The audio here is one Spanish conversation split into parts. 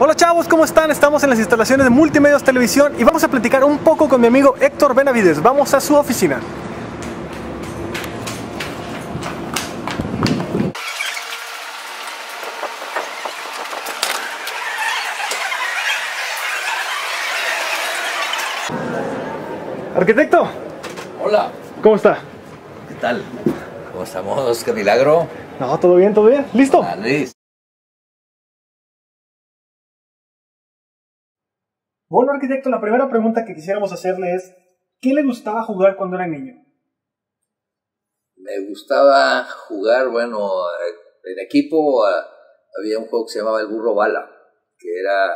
Hola chavos, ¿cómo están? Estamos en las instalaciones de Multimedios Televisión y vamos a platicar un poco con mi amigo Héctor Benavides. Vamos a su oficina. Arquitecto. Hola. ¿Cómo está? ¿Qué tal? ¿Cómo estamos? ¿Qué milagro? No, todo bien, todo bien. ¿Listo? Listo. Bueno, arquitecto, la primera pregunta que quisiéramos hacerle es, ¿qué le gustaba jugar cuando era niño? Me gustaba jugar, bueno, en equipo había un juego que se llamaba el burro bala, que era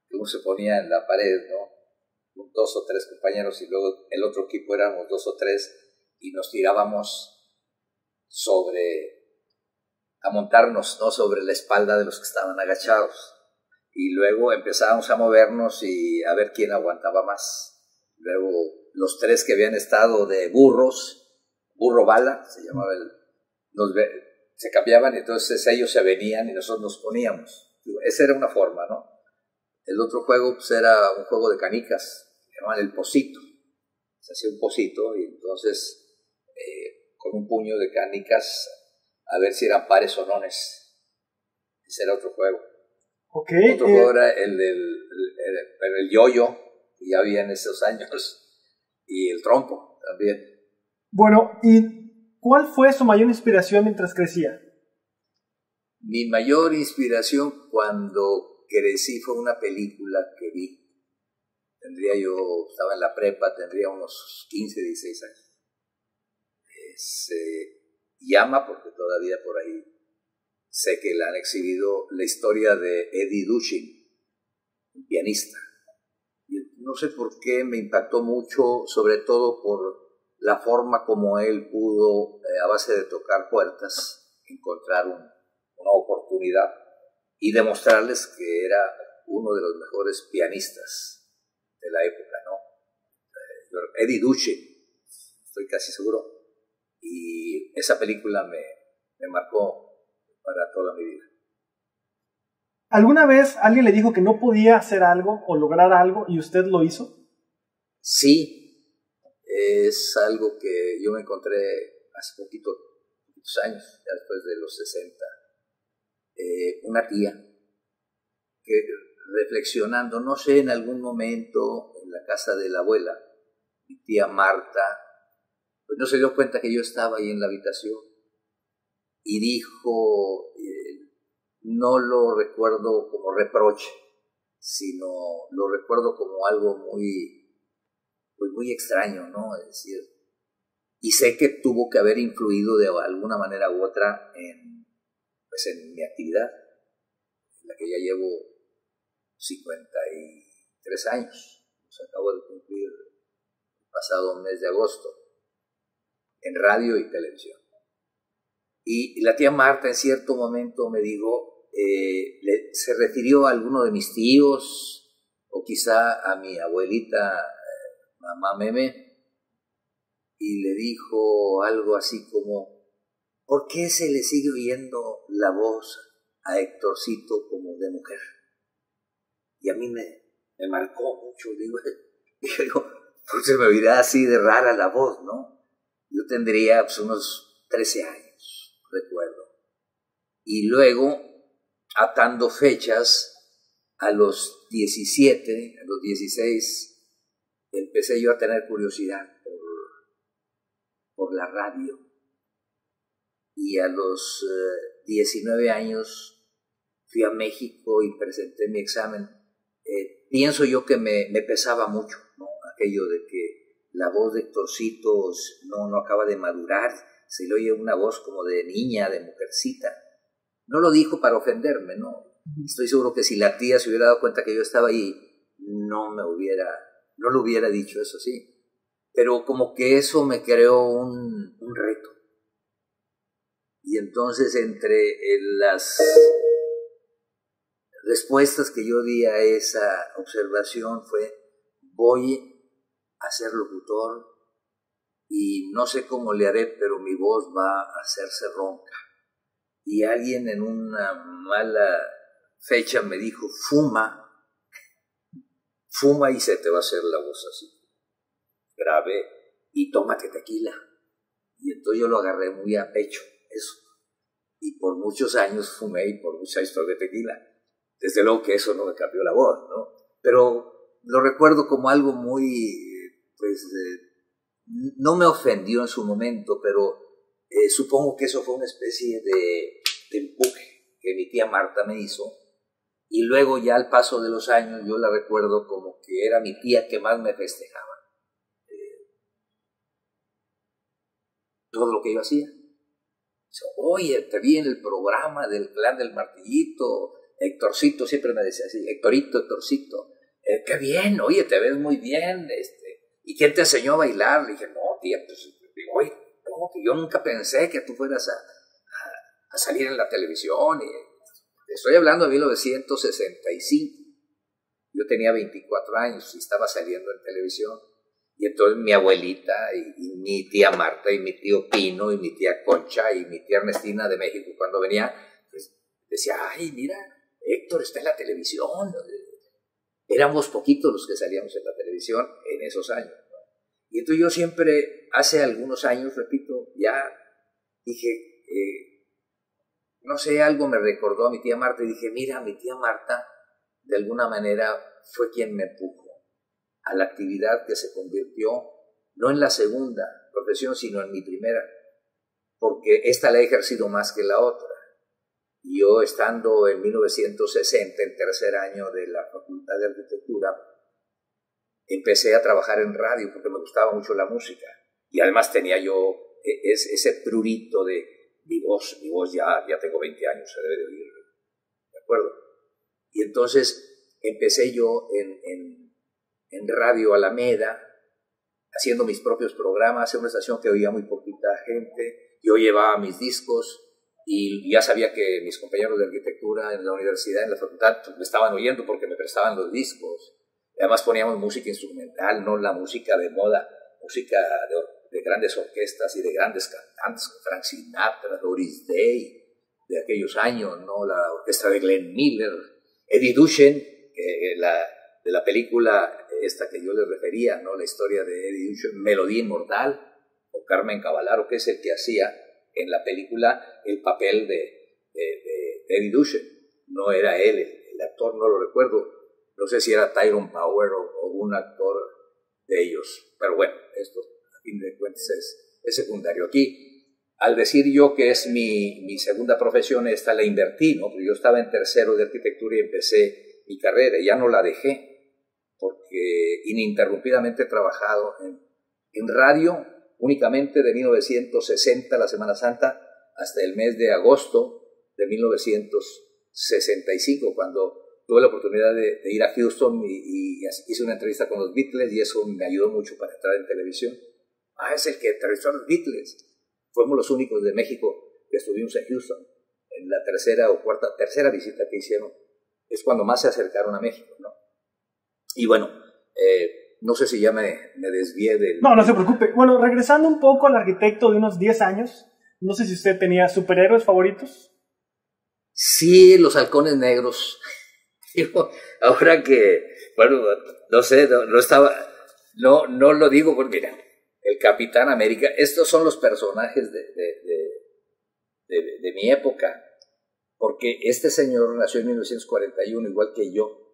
que uno se ponía en la pared, ¿no? 2 o 3 compañeros y luego el otro equipo éramos 2 o 3 y nos tirábamos a montarnos, ¿no? Sobre la espalda de los que estaban agachados. Y luego empezábamos a movernos y a ver quién aguantaba más. Luego los 3 que habían estado de burro bala, se llamaba se cambiaban y entonces ellos se venían y nosotros nos poníamos. Esa era una forma, ¿no? El otro juego pues, era un juego de canicas, se llamaban el pocito. Se hacía un pocito y entonces con un puño de canicas a ver si eran pares o nones. Ese era otro juego. Okay, otro juego era el yoyo, que ya había en esos años, y el trompo también. Bueno, ¿y cuál fue su mayor inspiración mientras crecía? Mi mayor inspiración cuando crecí fue una película que vi. Estaba en la prepa, tendría unos 15, 16 años. Se llama, porque todavía por ahí sé que la han exhibido, la historia de Eddie Duchin, un pianista. Y no sé por qué me impactó mucho, sobre todo por la forma como él pudo, a base de tocar puertas, encontrar una oportunidad y demostrarles que era uno de los mejores pianistas de la época, ¿no? Eddie Duchin, estoy casi seguro. Y esa película me marcó para toda mi vida. ¿Alguna vez alguien le dijo que no podía hacer algo o lograr algo y usted lo hizo? Sí, es algo que yo me encontré hace poquitos años, ya después de los 60. Una tía que reflexionando, no sé, en algún momento en la casa de la abuela, mi tía Marta, pues no se dio cuenta que yo estaba ahí en la habitación y dijo, no lo recuerdo como reproche, sino lo recuerdo como algo muy extraño, ¿no? Es decir, y sé que tuvo que haber influido de alguna manera u otra en mi actividad, en la que ya llevo 53 años, acabo de cumplir el pasado mes de agosto, en radio y televisión. Y la tía Marta en cierto momento me dijo, se refirió a alguno de mis tíos o quizá a mi abuelita, mamá Meme, y le dijo algo así como, ¿por qué se le sigue oyendo la voz a Héctorcito como de mujer? Y a mí me marcó mucho, digo, ¿por qué se me oirá así de rara la voz, no? Yo tendría pues, unos 13 años, recuerdo. Y luego, atando fechas, a los 17, a los 16, empecé yo a tener curiosidad por la radio. Y a los 19 años fui a México y presenté mi examen. Pienso yo que me pesaba mucho, ¿no? Aquello de que la voz de Héctorcito no acaba de madurar, se le oye una voz como de niña, de mujercita. No lo dijo para ofenderme, ¿no? Estoy seguro que si la tía se hubiera dado cuenta que yo estaba ahí, no lo hubiera dicho, eso sí. Pero como que eso me creó un reto. Y entonces entre las respuestas que yo di a esa observación fue, voy a ser locutor y no sé cómo le haré, pero mi voz va a hacerse ronca. Y alguien en una mala fecha me dijo, fuma y se te va a hacer la voz así, grave, y tómate tequila. Y entonces yo lo agarré muy a pecho, eso. Y por muchos años fumé y por muchos años tomé tequila. Desde luego que eso no me cambió la voz, ¿no? Pero lo recuerdo como algo muy, pues, no me ofendió en su momento, pero supongo que eso fue una especie de empuje que mi tía Marta me hizo. Y luego ya al paso de los años yo la recuerdo como que era mi tía que más me festejaba. Todo lo que yo hacía. Oye, te vi en el programa del Clan del Martillito, Héctorcito, siempre me decía así, Héctorcito, qué bien, oye, te ves muy bien, ¿y quién te enseñó a bailar? Le dije, no, tía, pues, oye, no, que yo nunca pensé que tú fueras a salir en la televisión, y estoy hablando de 1965, yo tenía 24 años y estaba saliendo en televisión. Y entonces mi abuelita y mi tía Marta y mi tío Pino y mi tía Concha y mi tía Ernestina de México cuando venía, pues decía, ay, mira, Héctor está en la televisión. Éramos poquitos los que salíamos en la televisión en esos años, ¿no? Y entonces yo siempre, hace algunos años, repito, ya dije, no sé, algo me recordó a mi tía Marta y dije, mira, mi tía Marta de alguna manera fue quien me empujó a la actividad que se convirtió, no en la segunda profesión, sino en mi primera, porque esta la he ejercido más que la otra. Yo, estando en 1960, en tercer año de la Facultad de Arquitectura, empecé a trabajar en radio porque me gustaba mucho la música, y además tenía yo ese prurito de mi voz ya tengo 20 años, se debe de oír, ¿de acuerdo? Y entonces empecé yo en Radio Alameda, haciendo mis propios programas, en una estación que oía muy poquita gente. Yo llevaba mis discos y ya sabía que mis compañeros de arquitectura en la universidad, en la facultad, pues, me estaban oyendo porque me prestaban los discos. Además poníamos música instrumental, no la música de moda, música de grandes orquestas y de grandes cantantes, como Frank Sinatra, Doris Day, de aquellos años, ¿no? La orquesta de Glenn Miller, Eddie Duchen, de la película esta que yo les refería, ¿no? La historia de Eddie Duchen, Melodía Inmortal, o Carmen Cavallaro, que es el que hacía en la película el papel de Eddie Duchen. No era él, el actor no lo recuerdo, no sé si era Tyrone Power o un actor de ellos, pero bueno, esto a fin de cuentas es secundario. Aquí, al decir yo que es mi segunda profesión, esta la invertí, ¿no? Porque yo estaba en tercero de arquitectura y empecé mi carrera, ya no la dejé, porque ininterrumpidamente he trabajado en radio únicamente de 1960, la Semana Santa, hasta el mes de agosto de 1965, cuando tuve la oportunidad de ir a Houston y hice una entrevista con los Beatles, y eso me ayudó mucho para entrar en televisión. Es el que entrevistó a los Beatles. Fuimos los únicos de México que estuvimos en Houston. En la tercera visita que hicieron, es cuando más se acercaron a México, ¿no? Y bueno, no sé si ya me desvié del... No se preocupe. Bueno, regresando un poco al arquitecto de unos 10 años, no sé si usted tenía superhéroes favoritos. Sí, los halcones negros. Digo, ahora que, bueno, no sé, no estaba, no lo digo porque, mira, el Capitán América, estos son los personajes de mi época, porque este señor nació en 1941, igual que yo.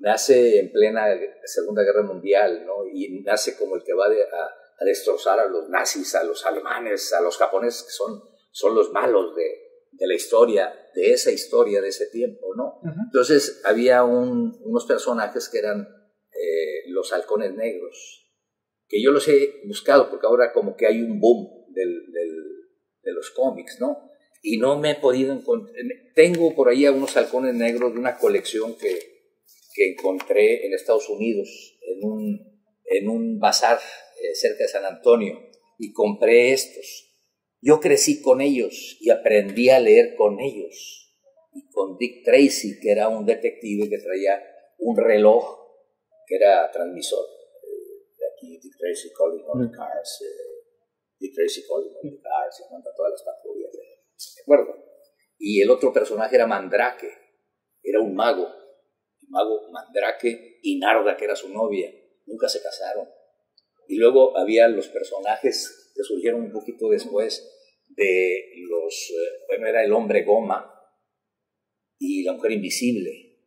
Nace en plena Segunda Guerra Mundial, ¿no? Y nace como el que va a destrozar a los nazis, a los alemanes, a los japoneses, que son los malos de la historia, de esa historia de ese tiempo, ¿no? Uh-huh. Entonces había unos personajes que eran los halcones negros, que yo los he buscado porque ahora como que hay un boom de los cómics, ¿no? Y no me he podido encontrar. Tengo por ahí algunos halcones negros de una colección que encontré en Estados Unidos, en un bazar cerca de San Antonio, y compré estos. Yo crecí con ellos y aprendí a leer con ellos, y con Dick Tracy, que era un detective que traía un reloj que era transmisor. De aquí, Dick Tracy calling on the cars, Dick Tracy calling on the cars, y manda todas las patrullas, ¿de acuerdo? Y el otro personaje era Mandrake, era un mago, el mago Mandrake y Narda, que era su novia. Nunca se casaron. Y luego había los personajes que surgieron un poquito después de los, bueno, era el hombre goma y la mujer invisible.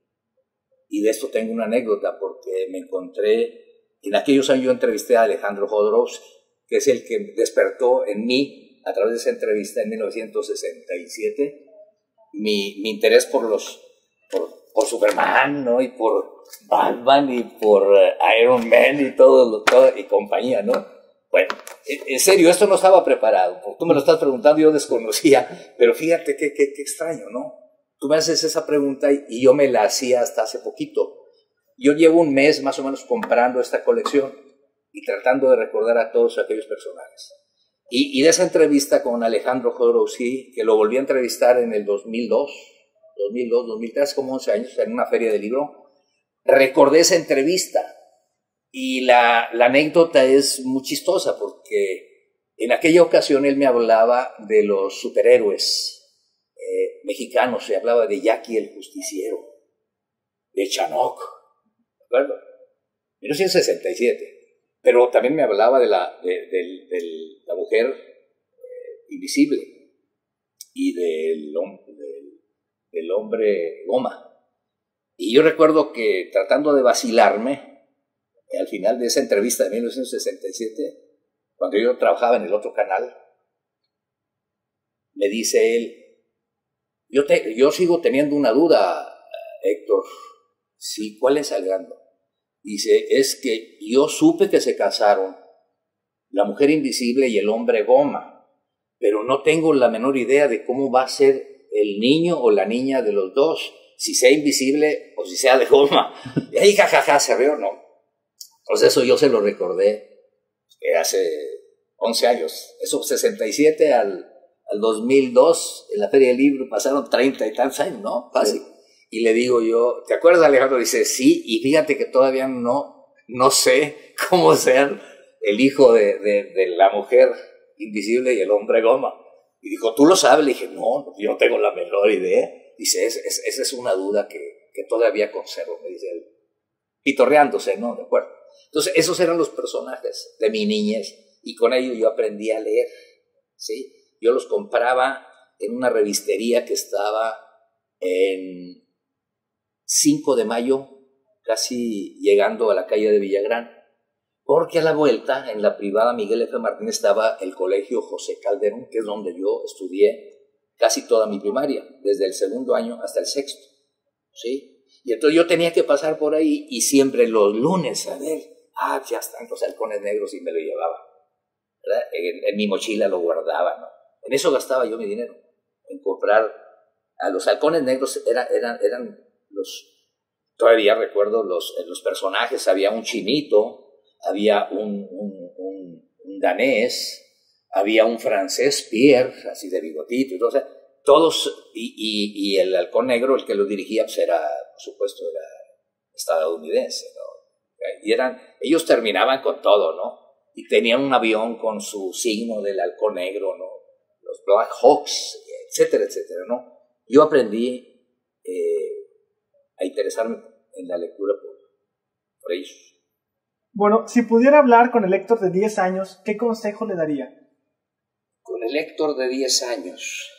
Y de esto tengo una anécdota, porque me encontré, en aquellos años yo entrevisté a Alejandro Jodorowsky, que es el que despertó en mí, a través de esa entrevista en 1967, mi interés por Superman, ¿no? Y por Batman y por Iron Man y todo y compañía, ¿no? Bueno, en serio, esto no estaba preparado. Tú me lo estás preguntando, yo desconocía, pero fíjate qué extraño, ¿no? Tú me haces esa pregunta y yo me la hacía hasta hace poquito. Yo llevo un mes más o menos comprando esta colección y tratando de recordar a todos aquellos personajes. Y de esa entrevista con Alejandro Jodorowsky, que lo volví a entrevistar en el 2002, 2003, como 11 años, en una feria de libro, recordé esa entrevista. Y la anécdota es muy chistosa, porque en aquella ocasión él me hablaba de los superhéroes mexicanos. Se hablaba de Jackie el Justiciero, de Chanoc, ¿de acuerdo? 1967. Pero también me hablaba de la mujer invisible y del hombre goma. Y yo recuerdo que, tratando de vacilarme, al final de esa entrevista de 1967, cuando yo trabajaba en el otro canal, me dice él: yo sigo teniendo una duda, Héctor. Sí, ¿cuál es, Alejandro? Dice: es que yo supe que se casaron la mujer invisible y el hombre goma, pero no tengo la menor idea de cómo va a ser el niño o la niña de los dos, si sea invisible o si sea de goma. Y ahí jajaja se rió, ¿no? Entonces eso yo se lo recordé hace 11 años. Eso, 67 al 2002, en la Feria del Libro, pasaron 30 y tantos años, ¿no? Fácil. Sí. Y le digo yo: ¿te acuerdas, Alejandro? Dice: sí, y fíjate que todavía no sé cómo ser el hijo de la mujer invisible y el hombre goma. Y dijo: ¿tú lo sabes? Le dije: no, yo no tengo la menor idea. Dice: esa es una duda que todavía conservo, me dice él, pitorreándose, ¿no? ¿De acuerdo? Entonces, esos eran los personajes de mi niñez, y con ellos yo aprendí a leer, ¿sí? Yo los compraba en una revistería que estaba en 5 de Mayo, casi llegando a la calle de Villagrán, porque a la vuelta, en la privada Miguel F. Martínez, estaba el colegio José Calderón, que es donde yo estudié casi toda mi primaria, desde el 2º año hasta el 6º, ¿sí? Y entonces yo tenía que pasar por ahí, y siempre los lunes, a ver, ya están los halcones negros, y me lo llevaba, ¿verdad? En mi mochila lo guardaba, ¿no? En eso gastaba yo mi dinero, en comprar a los halcones negros. Eran todavía recuerdo los personajes. Había un chinito, había un danés, había un francés, Pierre, así de bigotito, entonces todos, y el halcón negro, el que lo dirigía, pues era, por supuesto, era estadounidense, ¿no? Y ellos terminaban con todo, ¿no? Y tenían un avión con su signo del halcón negro, ¿no? Los Black Hawks, etcétera, etcétera, ¿no? Yo aprendí a interesarme en la lectura por ellos. Bueno, si pudiera hablar con el Héctor de 10 años, ¿qué consejo le daría? Con el Héctor de 10 años,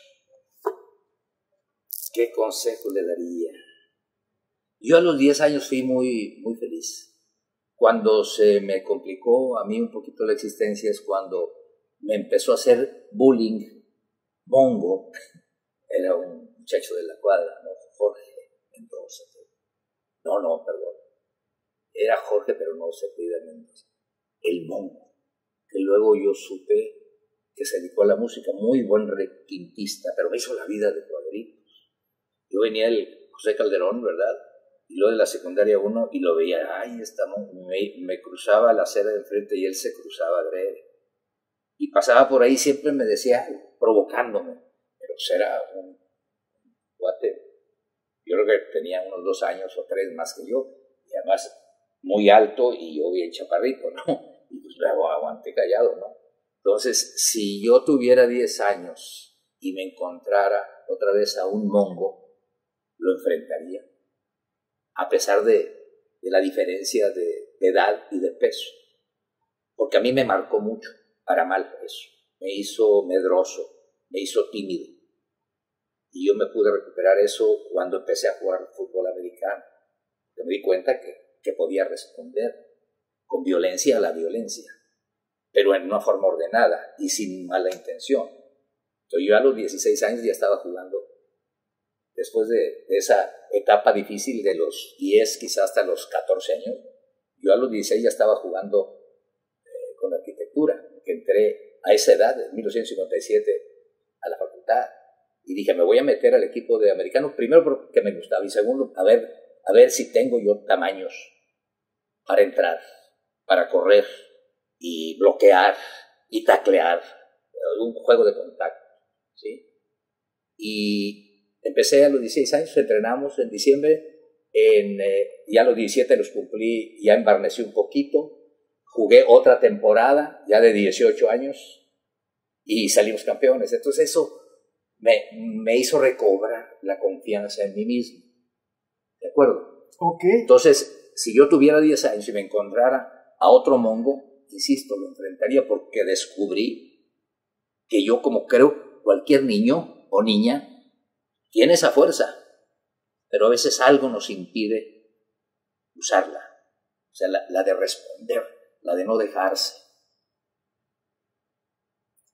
¿qué consejo le daría? Yo a los 10 años fui muy, muy feliz. Cuando se me complicó a mí un poquito la existencia es cuando me empezó a hacer bullying Mongo. Era un muchacho de la cuadra, ¿no? Jorge, entonces. No, perdón. Era Jorge, pero no se pide Mendoza. El Mongo. Que luego yo supe que se dedicó a la música, muy buen requintista, pero me hizo la vida de cuadritos. Yo venía del José Calderón, ¿verdad? Y luego de la secundaria 1, y lo veía, me cruzaba la acera de enfrente y él se cruzaba adrede. Y pasaba por ahí, siempre me decía, provocándome, pero era un cuate. Yo creo que tenía unos 2 años o 3 más que yo, y además muy alto y yo bien chaparrito, ¿no? Y pues luego aguanté callado, ¿no? Entonces, si yo tuviera 10 años y me encontrara otra vez a un Mongo, lo enfrentaría. a pesar de la diferencia de edad y de peso. Porque a mí me marcó mucho, para mal eso. Me hizo medroso, me hizo tímido. Y yo me pude recuperar eso cuando empecé a jugar fútbol americano. Me di cuenta que podía responder con violencia a la violencia, pero en una forma ordenada y sin mala intención. Entonces yo a los 16 años ya estaba jugando, después de esa etapa difícil de los 10, quizás hasta los 14 años, yo a los 16 ya estaba jugando con arquitectura, que entré a esa edad, en 1957, a la facultad, y dije, me voy a meter al equipo de americanos, primero porque me gustaba, y segundo, a ver si tengo yo tamaños para entrar, para correr, y bloquear, y taclear, un juego de contacto, ¿sí? Y empecé a los 16 años, entrenamos en diciembre, ya a los 17 los cumplí, ya embarnecí un poquito, jugué otra temporada, ya de 18 años, y salimos campeones. Entonces eso me hizo recobrar la confianza en mí mismo. ¿De acuerdo? Ok. Entonces, si yo tuviera 10 años y me encontrara a otro mongo, insisto, lo enfrentaría porque descubrí que yo, como creo cualquier niño o niña, tiene esa fuerza, pero a veces algo nos impide usarla. O sea, la de responder, la de no dejarse.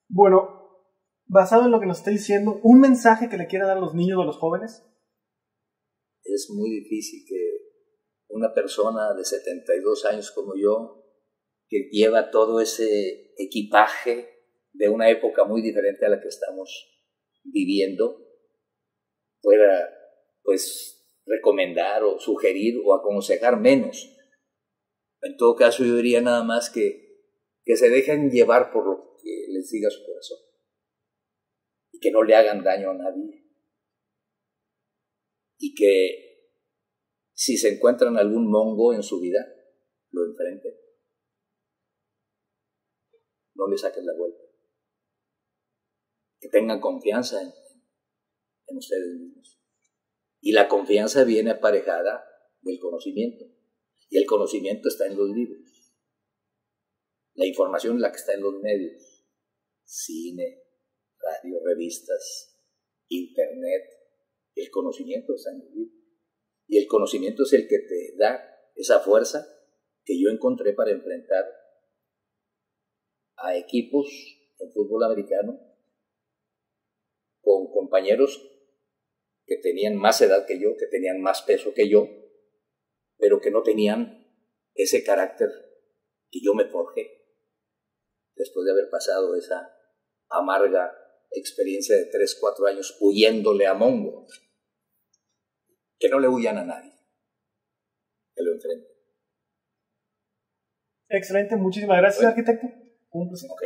Bueno, basado en lo que nos está diciendo, ¿un mensaje que le quiera dar a los niños o a los jóvenes? Es muy difícil que una persona de 72 años como yo, que lleva todo ese equipaje de una época muy diferente a la que estamos viviendo, pueda, pues, recomendar o sugerir o aconsejar menos. En todo caso, yo diría nada más que se dejen llevar por lo que les diga su corazón y que no le hagan daño a nadie. Y que si se encuentran algún mongo en su vida, lo enfrenten. No le saquen la vuelta. Que tengan confianza en ustedes mismos. Y la confianza viene aparejada del conocimiento. Y el conocimiento está en los libros. La información es la que está en los medios. Cine, radio, revistas, internet. El conocimiento está en los libros. Y el conocimiento es el que te da esa fuerza que yo encontré para enfrentar a equipos en fútbol americano con compañeros que tenían más edad que yo, que tenían más peso que yo, pero que no tenían ese carácter que yo me forjé después de haber pasado esa amarga experiencia de 3, 4 años huyéndole a mongo. Que no le huyan a nadie, que lo enfrenten. Excelente, muchísimas gracias, arquitecto. Un placer. Ok.